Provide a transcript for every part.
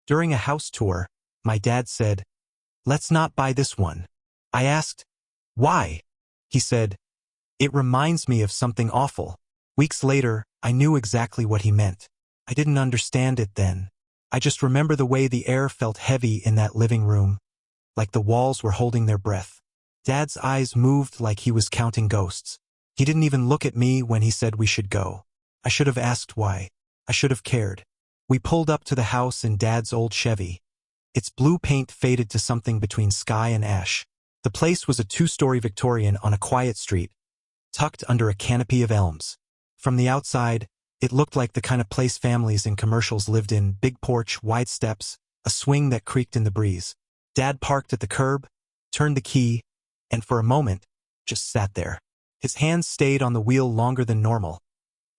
During a house tour, my dad said, "Let's not buy this one." I asked, "Why?" He said, "It reminds me of something awful." Weeks later, I knew exactly what he meant. I didn't understand it then. I just remember the way the air felt heavy in that living room, like the walls were holding their breath. Dad's eyes moved like he was counting ghosts. He didn't even look at me when he said we should go. I should have asked why. I should have cared. We pulled up to the house in Dad's old Chevy. Its blue paint faded to something between sky and ash. The place was a 2-story Victorian on a quiet street, tucked under a canopy of elms. From the outside, it looked like the kind of place families in commercials lived in: big porch, wide steps, a swing that creaked in the breeze. Dad parked at the curb, turned the key, and for a moment, just sat there. His hands stayed on the wheel longer than normal,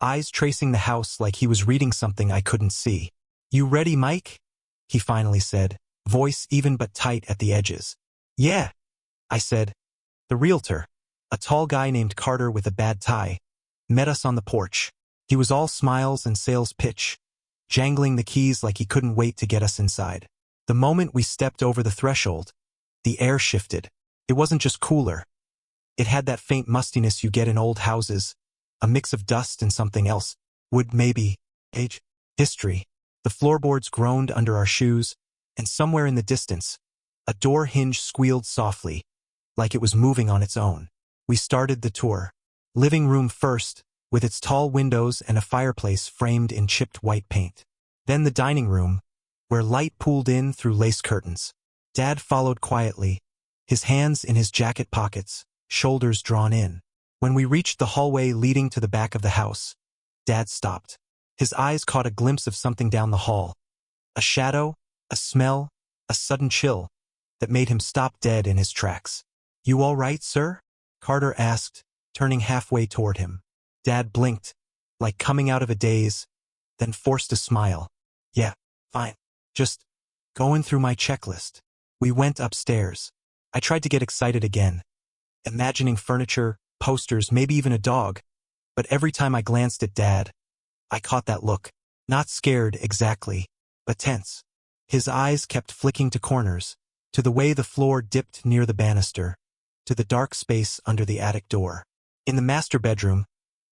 eyes tracing the house like he was reading something I couldn't see. "You ready, Mike?" he finally said, voice even but tight at the edges. "Yeah," I said. The realtor, a tall guy named Carter with a bad tie, met us on the porch. He was all smiles and sales pitch, jangling the keys like he couldn't wait to get us inside. The moment we stepped over the threshold, the air shifted. It wasn't just cooler. It had that faint mustiness you get in old houses, a mix of dust and something else. Wood, maybe. Age. History. The floorboards groaned under our shoes, and somewhere in the distance, a door hinge squealed softly, like it was moving on its own. We started the tour. Living room first, with its tall windows and a fireplace framed in chipped white paint. Then the dining room, where light pooled in through lace curtains. Dad followed quietly, his hands in his jacket pockets, shoulders drawn in. When we reached the hallway leading to the back of the house, Dad stopped. His eyes caught a glimpse of something down the hall. A shadow, a smell, a sudden chill that made him stop dead in his tracks. "You all right, sir?" Carter asked, turning halfway toward him. Dad blinked, like coming out of a daze, then forced a smile. "Yeah, fine. Just going through my checklist." We went upstairs. I tried to get excited again, imagining furniture, posters, maybe even a dog, but every time I glanced at Dad, I caught that look. Not scared exactly, but tense. His eyes kept flicking to corners, to the way the floor dipped near the banister, to the dark space under the attic door. In the master bedroom,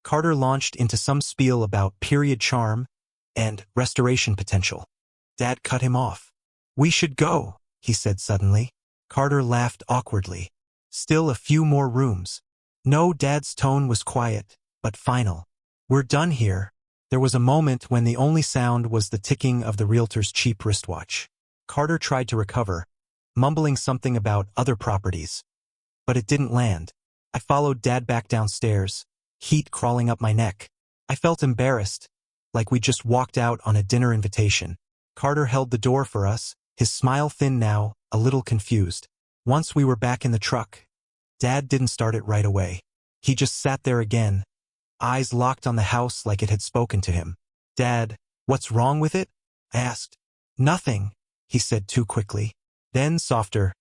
Carter launched into some spiel about period charm and restoration potential. Dad cut him off. "We should go," he said suddenly. Carter laughed awkwardly. "Still a few more rooms." No, Dad's tone was quiet, but final. "We're done here." There was a moment when the only sound was the ticking of the realtor's cheap wristwatch. Carter tried to recover, mumbling something about other properties. But it didn't land. I followed Dad back downstairs, heat crawling up my neck. I felt embarrassed, like we'd just walked out on a dinner invitation. Carter held the door for us, his smile thin now, a little confused. Once we were back in the truck, Dad didn't start it right away. He just sat there again, eyes locked on the house like it had spoken to him. "Dad, what's wrong with it?" I asked. "Nothing," he said too quickly. Then softer,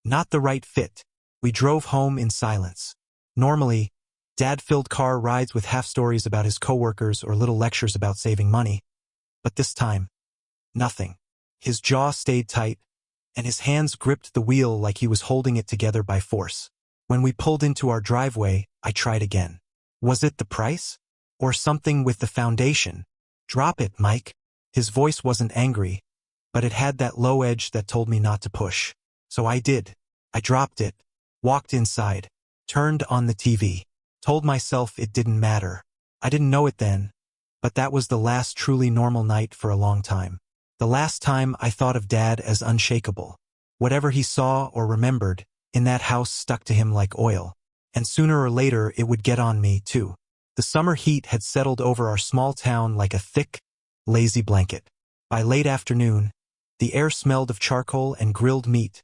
"Not the right fit." We drove home in silence. Normally, Dad filled car rides with half-stories about his coworkers or little lectures about saving money. But this time, nothing. His jaw stayed tight, and his hands gripped the wheel like he was holding it together by force. When we pulled into our driveway, I tried again. Was it the price? Or something with the foundation? "Drop it, Mike." His voice wasn't angry, but it had that low edge that told me not to push. So I did. I dropped it, walked inside, turned on the TV, told myself it didn't matter. I didn't know it then, but that was the last truly normal night for a long time. The last time I thought of Dad as unshakable. Whatever he saw or remembered in that house stuck to him like oil. And sooner or later it would get on me, too. The summer heat had settled over our small town like a thick, lazy blanket. By late afternoon, the air smelled of charcoal and grilled meat,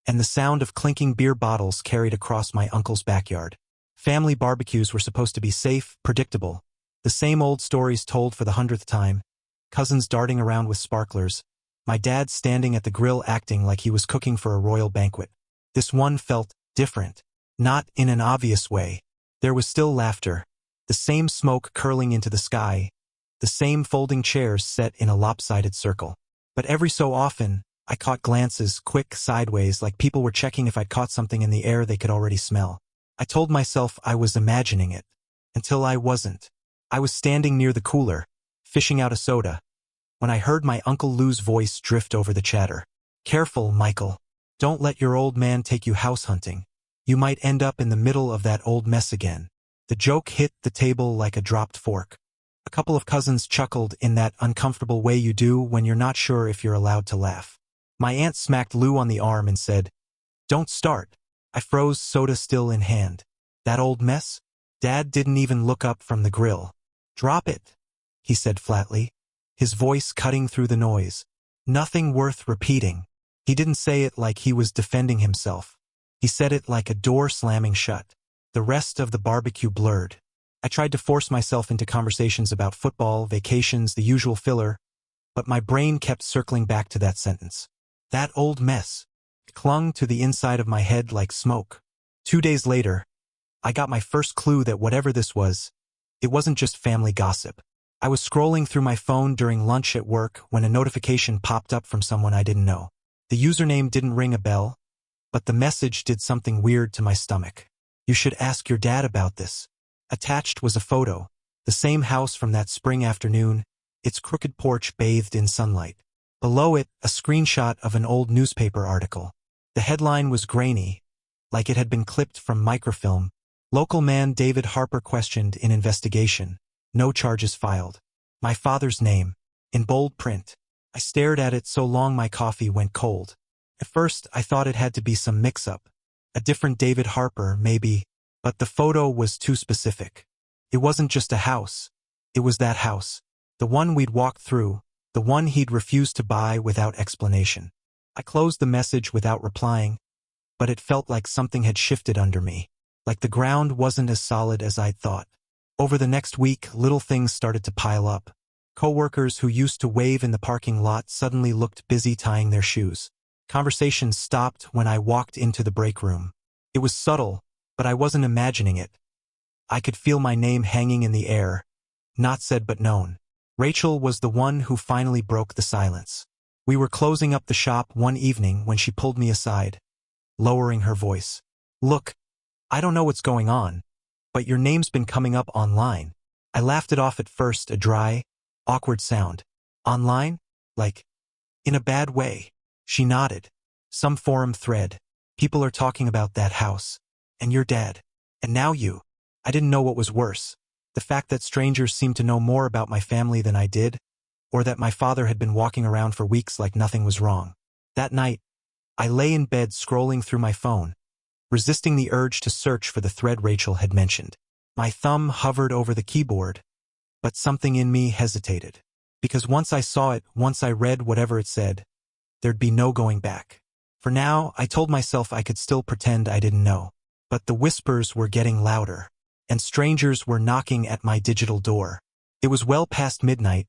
and the sound of clinking beer bottles carried across my uncle's backyard. Family barbecues were supposed to be safe, predictable. The same old stories told for the 100th time. Cousins darting around with sparklers. My dad standing at the grill acting like he was cooking for a royal banquet. This one felt different. Not in an obvious way. There was still laughter. The same smoke curling into the sky. The same folding chairs set in a lopsided circle. But every so often, I caught glances, quick, sideways, like people were checking if I'd caught something in the air they could already smell. I told myself I was imagining it. Until I wasn't. I was standing near the cooler, fishing out a soda, when I heard my Uncle Lou's voice drift over the chatter. "Careful, Michael. Don't let your old man take you house hunting. You might end up in the middle of that old mess again." The joke hit the table like a dropped fork. A couple of cousins chuckled in that uncomfortable way you do when you're not sure if you're allowed to laugh. My aunt smacked Lou on the arm and said, "Don't start." I froze, soda still in hand. "That old mess?" Dad didn't even look up from the grill. "Drop it," he said flatly, his voice cutting through the noise. "Nothing worth repeating." He didn't say it like he was defending himself. He said it like a door slamming shut. The rest of the barbecue blurred. I tried to force myself into conversations about football, vacations, the usual filler, but my brain kept circling back to that sentence. That old mess. It clung to the inside of my head like smoke. 2 days later, I got my first clue that whatever this was, it wasn't just family gossip. I was scrolling through my phone during lunch at work when a notification popped up from someone I didn't know. The username didn't ring a bell, but the message did something weird to my stomach. "You should ask your dad about this." Attached was a photo, the same house from that spring afternoon, its crooked porch bathed in sunlight. Below it, a screenshot of an old newspaper article. The headline was grainy, like it had been clipped from microfilm. "Local man David Harper questioned in investigation. No charges filed." My father's name, in bold print. I stared at it so long my coffee went cold. At first, I thought it had to be some mix-up. A different David Harper, maybe, but the photo was too specific. It wasn't just a house. It was that house. The one we'd walked through, the one he'd refused to buy without explanation. I closed the message without replying, but it felt like something had shifted under me, like the ground wasn't as solid as I'd thought. Over the next week, little things started to pile up. Coworkers who used to wave in the parking lot suddenly looked busy tying their shoes. Conversations stopped when I walked into the break room. It was subtle, but I wasn't imagining it. I could feel my name hanging in the air, not said but known. Rachel was the one who finally broke the silence. We were closing up the shop one evening when she pulled me aside, lowering her voice. "Look, I don't know what's going on, but your name's been coming up online." I laughed it off at first, a dry, awkward sound. "Online? Like, in a bad way?" She nodded. "Some forum thread. People are talking about that house. And your dad. And now you." I didn't know what was worse. The fact that strangers seemed to know more about my family than I did, or that my father had been walking around for weeks like nothing was wrong. That night, I lay in bed scrolling through my phone, resisting the urge to search for the thread Rachel had mentioned. My thumb hovered over the keyboard, but something in me hesitated. Because once I saw it, once I read whatever it said, there'd be no going back. For now, I told myself I could still pretend I didn't know. But the whispers were getting louder, and strangers were knocking at my digital door. It was well past midnight,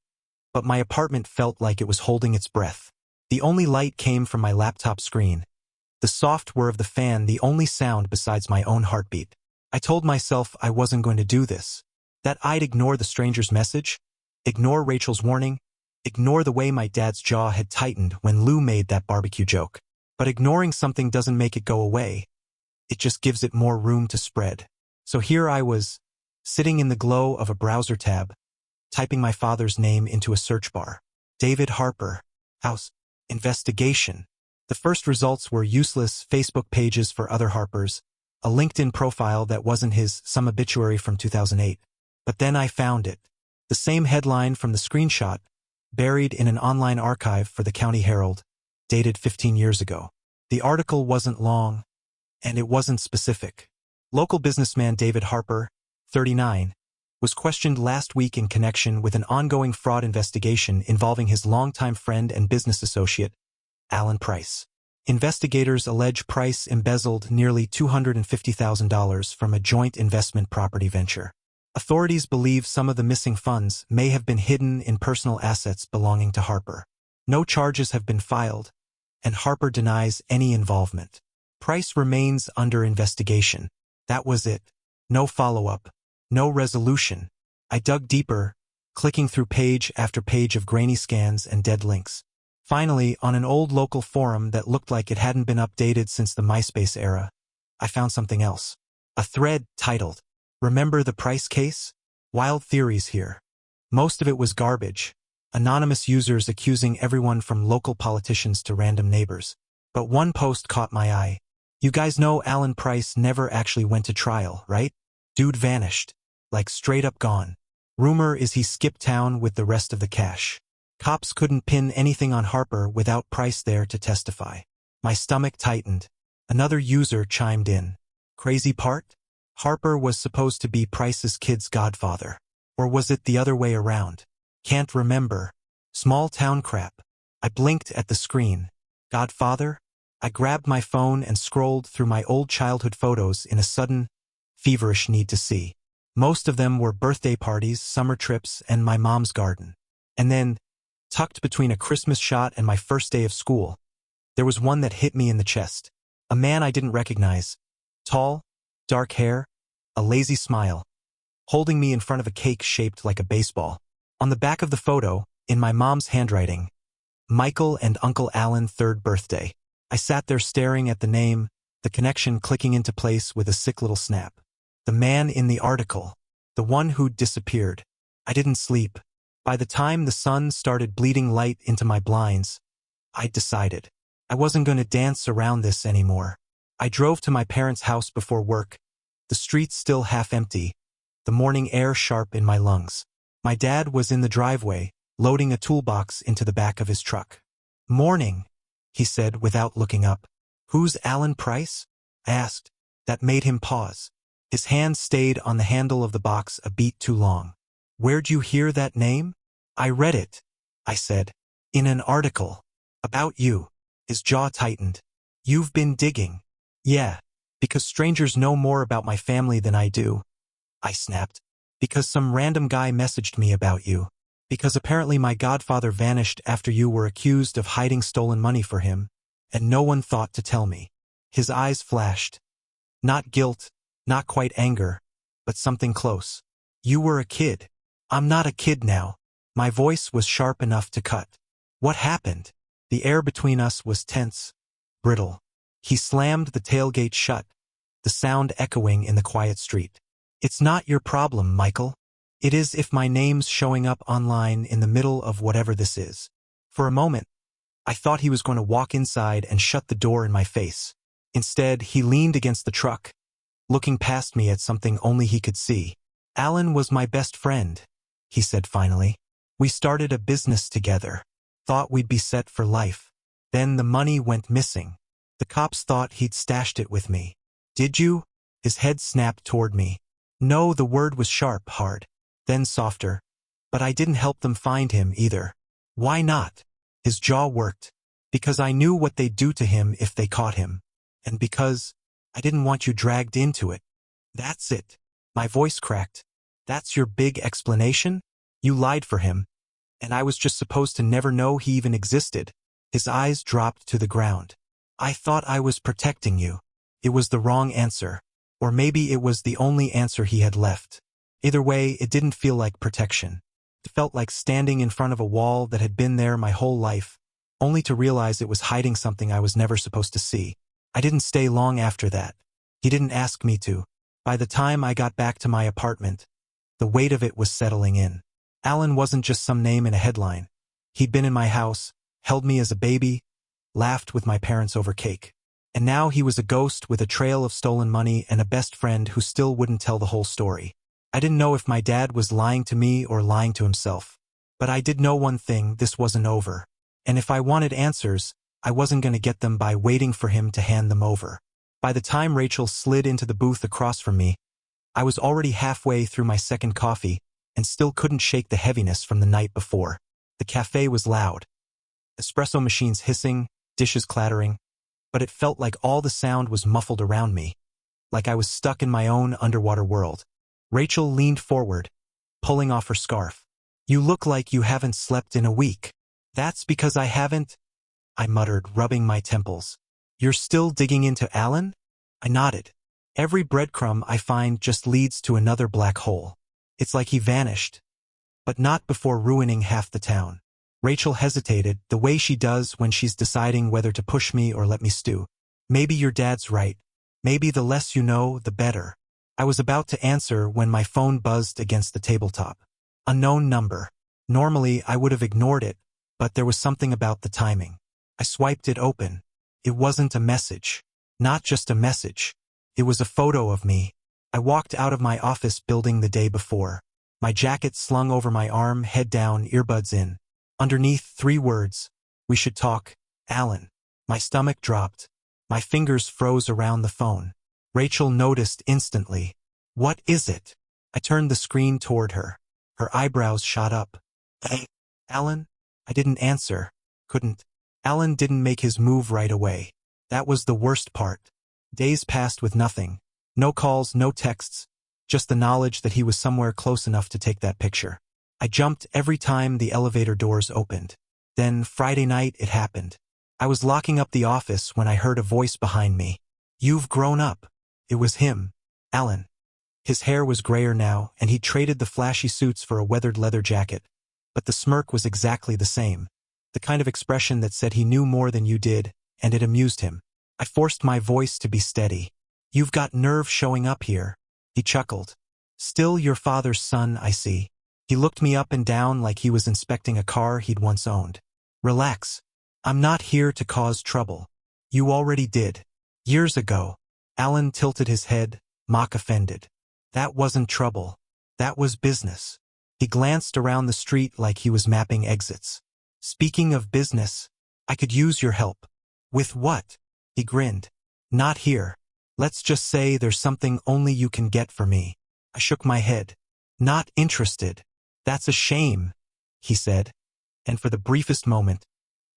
but my apartment felt like it was holding its breath. The only light came from my laptop screen. The soft whir of the fan, the only sound besides my own heartbeat. I told myself I wasn't going to do this, that I'd ignore the stranger's message, ignore Rachel's warning, ignore the way my dad's jaw had tightened when Lou made that barbecue joke. But ignoring something doesn't make it go away. It just gives it more room to spread. So here I was, sitting in the glow of a browser tab, typing my father's name into a search bar. David Harper, house, investigation. The first results were useless Facebook pages for other Harpers, a LinkedIn profile that wasn't his, some obituary from 2008. But then I found it. The same headline from the screenshot, buried in an online archive for the County Herald, dated 15 years ago. The article wasn't long, and it wasn't specific. Local businessman David Harper, 39, was questioned last week in connection with an ongoing fraud investigation involving his longtime friend and business associate, Alan Price. Investigators allege Price embezzled nearly $250,000 from a joint investment property venture. Authorities believe some of the missing funds may have been hidden in personal assets belonging to Harper. No charges have been filed, and Harper denies any involvement. Price remains under investigation. That was it. No follow-up. No resolution. I dug deeper, clicking through page after page of grainy scans and dead links. Finally, on an old local forum that looked like it hadn't been updated since the MySpace era, I found something else. A thread titled, "Remember the price case? Wild theories here." Most of it was garbage. Anonymous users accusing everyone from local politicians to random neighbors. But one post caught my eye. You guys know Alan Price never actually went to trial, right? Dude vanished. Like straight up gone. Rumor is he skipped town with the rest of the cash. Cops couldn't pin anything on Harper without Price there to testify. My stomach tightened. Another user chimed in. Crazy part? Harper was supposed to be Price's kid's godfather. Or was it the other way around? Can't remember. Small town crap. I blinked at the screen. Godfather? I grabbed my phone and scrolled through my old childhood photos in a sudden, feverish need to see. Most of them were birthday parties, summer trips, and my mom's garden. And then, tucked between a Christmas shot and my first day of school, there was one that hit me in the chest. A man I didn't recognize. Tall, dark hair, a lazy smile, holding me in front of a cake shaped like a baseball. On the back of the photo, in my mom's handwriting, Michael and Uncle Alan 3rd birthday. I sat there staring at the name, the connection clicking into place with a sick little snap. The man in the article. The one who'd disappeared. I didn't sleep. By the time the sun started bleeding light into my blinds, I'd decided I wasn't going to dance around this anymore. I drove to my parents' house before work, the streets still half empty, the morning air sharp in my lungs. My dad was in the driveway, loading a toolbox into the back of his truck. "Morning," he said without looking up. "Who's Alan Price?" I asked. That made him pause. His hand stayed on the handle of the box a beat too long. "Where'd you hear that name?" "I read it," I said. "In an article. About you." His jaw tightened. "You've been digging." "Yeah. Because strangers know more about my family than I do." I snapped. "Because some random guy messaged me about you. Because apparently my godfather vanished after you were accused of hiding stolen money for him, and no one thought to tell me." His eyes flashed. Not guilt, not quite anger, but something close. "You were a kid." "I'm not a kid now." My voice was sharp enough to cut. "What happened?" The air between us was tense, brittle. He slammed the tailgate shut, the sound echoing in the quiet street. "It's not your problem, Michael. It is if my name's showing up online in the middle of whatever this is." For a moment, I thought he was going to walk inside and shut the door in my face. Instead, he leaned against the truck, looking past me at something only he could see. "Alan was my best friend," he said finally. "We started a business together. Thought we'd be set for life. Then the money went missing. The cops thought he'd stashed it with me." "Did you?" His head snapped toward me. "No," the word was sharp, hard, then softer. "But I didn't help them find him either." "Why not?" His jaw worked. "Because I knew what they'd do to him if they caught him. And because I didn't want you dragged into it." "That's it." My voice cracked. "That's your big explanation? You lied for him. And I was just supposed to never know he even existed." His eyes dropped to the ground. "I thought I was protecting you." It was the wrong answer. Or maybe it was the only answer he had left. Either way, it didn't feel like protection. It felt like standing in front of a wall that had been there my whole life, only to realize it was hiding something I was never supposed to see. I didn't stay long after that. He didn't ask me to. By the time I got back to my apartment, the weight of it was settling in. Alan wasn't just some name in a headline. He'd been in my house, held me as a baby, laughed with my parents over cake. And now he was a ghost with a trail of stolen money and a best friend who still wouldn't tell the whole story. I didn't know if my dad was lying to me or lying to himself. But I did know one thing: this wasn't over. And if I wanted answers, I wasn't going to get them by waiting for him to hand them over. By the time Rachel slid into the booth across from me, I was already halfway through my second coffee and still couldn't shake the heaviness from the night before. The cafe was loud. Espresso machines hissing, dishes clattering, but it felt like all the sound was muffled around me, like I was stuck in my own underwater world. Rachel leaned forward, pulling off her scarf. "You look like you haven't slept in a week." "That's because I haven't," I muttered, rubbing my temples. "You're still digging into Alan?" I nodded. "Every breadcrumb I find just leads to another black hole. It's like he vanished, but not before ruining half the town." Rachel hesitated, the way she does when she's deciding whether to push me or let me stew. Maybe your dad's right. Maybe the less you know, the better. I was about to answer when my phone buzzed against the tabletop. Unknown number. Normally, I would have ignored it, but there was something about the timing. I swiped it open. It wasn't a message. Not just a message. It was a photo of me. I walked out of my office building the day before. My jacket slung over my arm, head down, earbuds in. Underneath, 3 words. We should talk, Alan. My stomach dropped. My fingers froze around the phone. Rachel noticed instantly. What is it? I turned the screen toward her. Her eyebrows shot up. Hey, Alan? I didn't answer. Couldn't. Alan didn't make his move right away. That was the worst part. Days passed with nothing. No calls, no texts. Just the knowledge that he was somewhere close enough to take that picture. I jumped every time the elevator doors opened. Then, Friday night, it happened. I was locking up the office when I heard a voice behind me. You've grown up. It was him, Alan. His hair was grayer now, and he'd traded the flashy suits for a weathered leather jacket. But the smirk was exactly the same. The kind of expression that said he knew more than you did, and it amused him. I forced my voice to be steady. You've got nerve showing up here. He chuckled. Still your father's son, I see. He looked me up and down like he was inspecting a car he'd once owned. Relax. I'm not here to cause trouble. You already did. Years ago. Alan tilted his head, mock offended. That wasn't trouble. That was business. He glanced around the street like he was mapping exits. Speaking of business, I could use your help. With what? He grinned. Not here. Let's just say there's something only you can get for me. I shook my head. Not interested. That's a shame, he said. And for the briefest moment,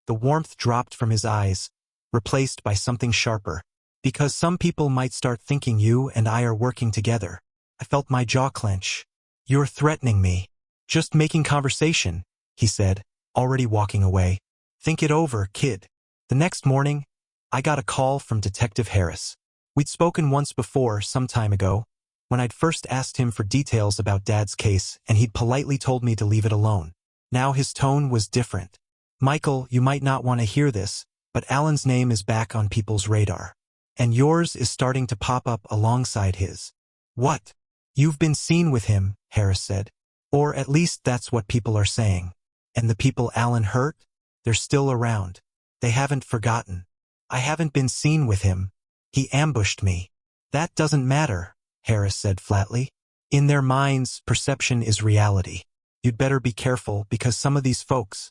the warmth dropped from his eyes, replaced by something sharper. Because some people might start thinking you and I are working together. I felt my jaw clench. You're threatening me. Just making conversation, he said, already walking away. Think it over, kid. The next morning, I got a call from Detective Harris. We'd spoken once before, some time ago, when I'd first asked him for details about Dad's case, and he'd politely told me to leave it alone. Now his tone was different. Michael, you might not want to hear this, but Alan's name is back on people's radar. And yours is starting to pop up alongside his. What? You've been seen with him, Harris said. Or at least that's what people are saying. And the people Alan hurt? They're still around. They haven't forgotten. I haven't been seen with him. He ambushed me. That doesn't matter, Harris said flatly. In their minds, perception is reality. You'd better be careful because some of these folks,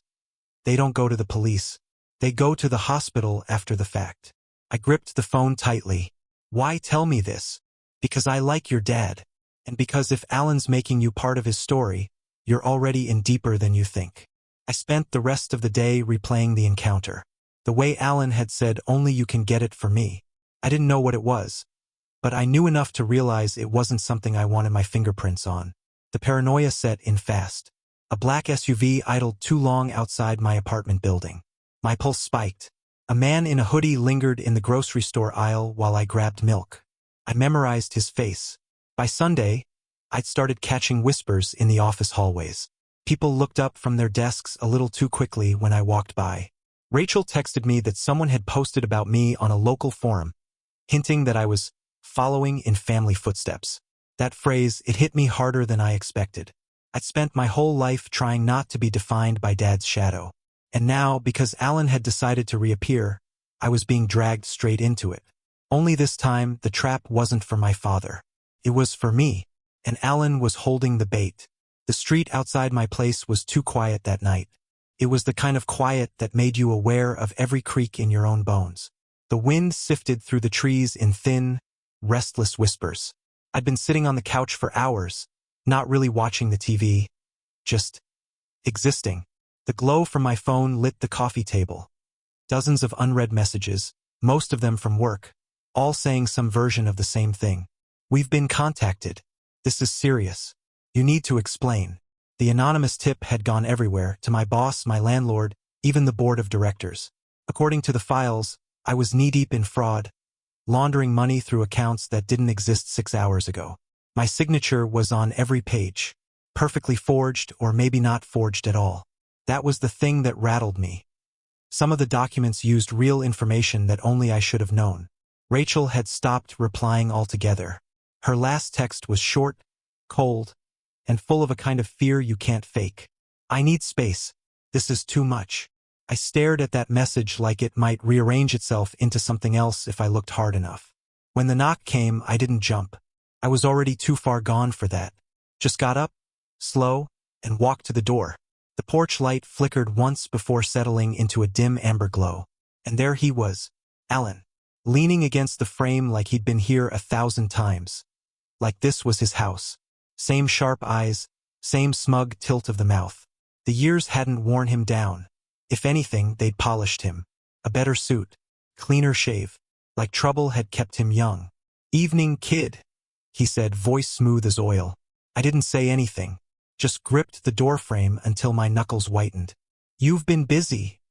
they don't go to the police. They go to the hospital after the fact. I gripped the phone tightly. Why tell me this? Because I like your dad. And because if Alan's making you part of his story, you're already in deeper than you think. I spent the rest of the day replaying the encounter. The way Alan had said only you can get it for me. I didn't know what it was. But I knew enough to realize it wasn't something I wanted my fingerprints on. The paranoia set in fast. A black SUV idled too long outside my apartment building. My pulse spiked. A man in a hoodie lingered in the grocery store aisle while I grabbed milk. I memorized his face. By Sunday, I'd started catching whispers in the office hallways. People looked up from their desks a little too quickly when I walked by. Rachel texted me that someone had posted about me on a local forum, hinting that I was following in family footsteps. That phrase, it hit me harder than I expected. I'd spent my whole life trying not to be defined by Dad's shadow. And now, because Alan had decided to reappear, I was being dragged straight into it. Only this time, the trap wasn't for my father. It was for me, and Alan was holding the bait. The street outside my place was too quiet that night. It was the kind of quiet that made you aware of every creak in your own bones. The wind sifted through the trees in thin, restless whispers. I'd been sitting on the couch for hours, not really watching the TV, just existing. The glow from my phone lit the coffee table. Dozens of unread messages, most of them from work, all saying some version of the same thing. We've been contacted. This is serious. You need to explain. The anonymous tip had gone everywhere, to my boss, my landlord, even the board of directors. According to the files, I was knee-deep in fraud, laundering money through accounts that didn't exist 6 hours ago. My signature was on every page, perfectly forged or maybe not forged at all. That was the thing that rattled me. Some of the documents used real information that only I should have known. Rachel had stopped replying altogether. Her last text was short, cold, and full of a kind of fear you can't fake. I need space. This is too much. I stared at that message like it might rearrange itself into something else if I looked hard enough. When the knock came, I didn't jump. I was already too far gone for that. Just got up, slow, and walked to the door. The porch light flickered once before settling into a dim amber glow. And there he was, Alan, leaning against the frame like he'd been here 1,000 times. Like this was his house. Same sharp eyes, same smug tilt of the mouth. The years hadn't worn him down. If anything, they'd polished him. A better suit, cleaner shave, like trouble had kept him young. "Evening, kid," he said, voice smooth as oil. I didn't say anything, just gripped the doorframe until my knuckles whitened. "You've been busy,"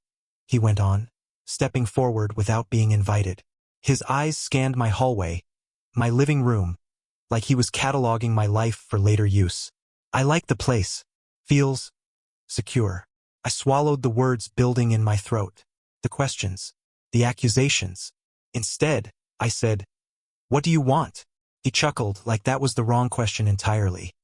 he went on, stepping forward without being invited. His eyes scanned my hallway, my living room, like he was cataloging my life for later use. "I like the place. Feels secure." I swallowed the words building in my throat. The questions, the accusations. Instead, I said, "What do you want?" He chuckled like that was the wrong question entirely.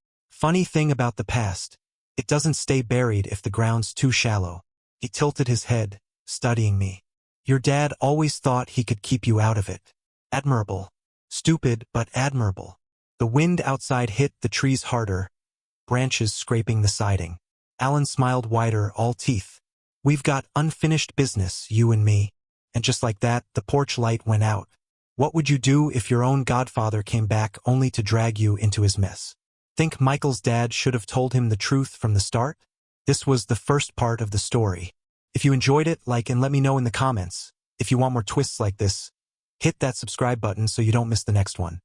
"Funny thing about the past. It doesn't stay buried if the ground's too shallow." He tilted his head, studying me. "Your dad always thought he could keep you out of it. Admirable. Stupid, but admirable." The wind outside hit the trees harder, branches scraping the siding. Alan smiled wider, all teeth. "We've got unfinished business, you and me." And just like that, the porch light went out. What would you do if your own godfather came back only to drag you into his mess? Think Michael's dad should have told him the truth from the start? This was the first part of the story. If you enjoyed it, like and let me know in the comments. If you want more twists like this, hit that subscribe button so you don't miss the next one.